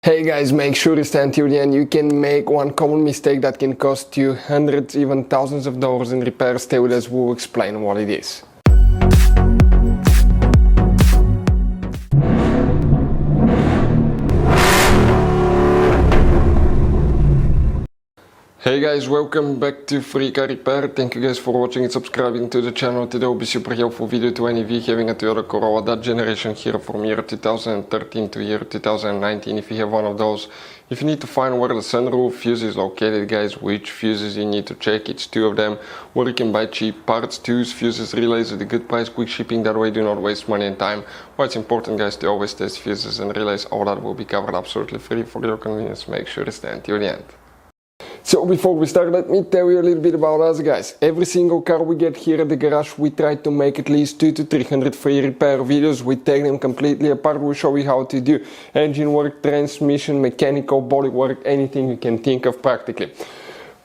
Hey guys, make sure to stay until the end. You can make one common mistake that can cost you hundreds, even thousands of dollars in repairs. Stay with us, we'll explain what it is. Hey guys, welcome back to Free Car Repair. Thank you guys for watching and subscribing to the channel. Today will be super helpful video to any of you having a Toyota Corolla, that generation here from year 2013 to year 2019. If you have one of those, if you need to find where the sunroof fuse is located, guys, which fuses you need to check, it's two of them, where you can buy cheap parts, tools, fuses, relays at a good price, quick shipping, that way do not waste money and time. Why it's important, guys, to always test fuses and relays, all that will be covered absolutely free for your convenience. Make sure to stay until the end. So before we start, let me tell you a little bit about us, guys. Every single car we get here at the garage, we try to make at least 200 to 300 free repair videos. We take them completely apart. We show you how to do engine work, transmission, mechanical, body work, anything you can think of practically.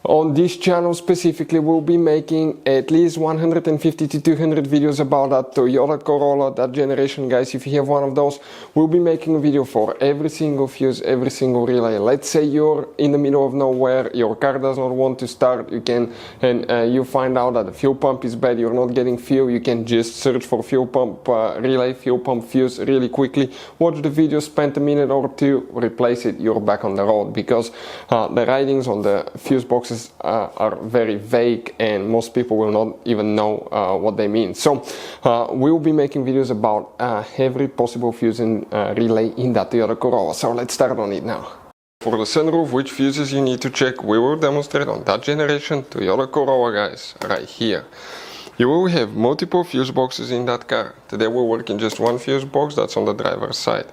On this channel specifically, we'll be making at least 150 to 200 videos about that Toyota Corolla, that generation, guys. If you have one of those, we'll be making a video for every single fuse, every single relay. Let's say you're in the middle of nowhere, your car does not want to start, you find out that the fuel pump is bad, you're not getting fuel, you can just search for fuel pump relay, fuel pump fuse really quickly, watch the video, spend a minute or two, replace it, you're back on the road, because the writings on the fuse boxes are very vague and most people will not even know what they mean. So we'll be making videos about every possible fuse and relay in that Toyota Corolla. So let's start on it now. For the sunroof, which fuses you need to check, we will demonstrate on that generation Toyota Corolla, guys, right here. You will have multiple fuse boxes in that car. Today we'll work in just one fuse box, that's on the driver's side.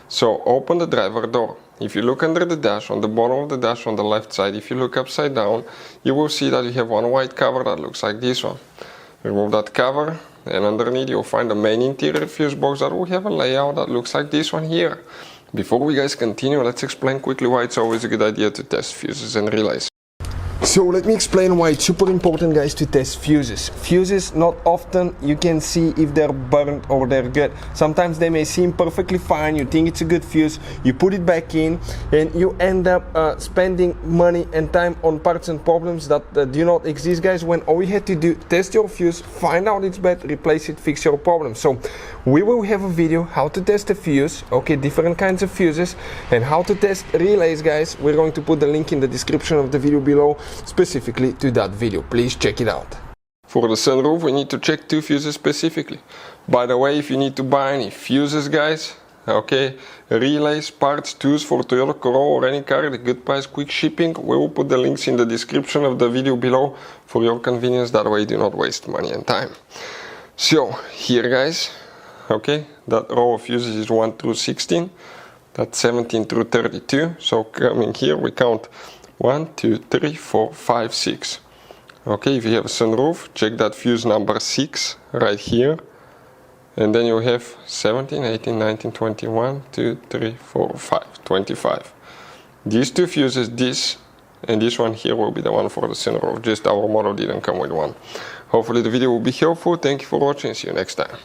So open the driver door. If you look under the dash, on the bottom of the dash on the left side, if you look upside down, you will see that you have one white cover that looks like this one. Remove that cover, and underneath you'll find the main interior fuse box that will have a layout that looks like this one here. Before we guys continue, let's explain quickly why it's always a good idea to test fuses and relays. So let me explain why it's super important, guys, to test fuses. Fuses, not often you can see if they're burnt or they're good. Sometimes they may seem perfectly fine, you think it's a good fuse, you put it back in and you end up spending money and time on parts and problems that do not exist, guys, when all you had to do, test your fuse, find out it's bad, replace it, fix your problem. So we will have a video how to test a fuse, okay, different kinds of fuses, and how to test relays, guys. We're going to put the link in the description of the video below, specifically to that video. Please check it out. For the sunroof, we need to check two fuses specifically. By the way, if you need to buy any fuses, guys, okay, relays, parts, tools for Toyota Corolla or any car at a good price, quick shipping, we will put the links in the description of the video below for your convenience. That way you do not waste money and time. So here, guys, okay, that row of fuses is 1 through 16, that's 17 through 32. So coming here, we count 1, 2, 3, 4, 5, 6. Okay, if you have a sunroof, check that fuse number 6 right here. And then you have 17, 18, 19, 20, 1, 2, 3, 4, 5, 25. These two fuses, this and this one here, will be the one for the sunroof. Just our model didn't come with one. Hopefully the video will be helpful. Thank you for watching. See you next time.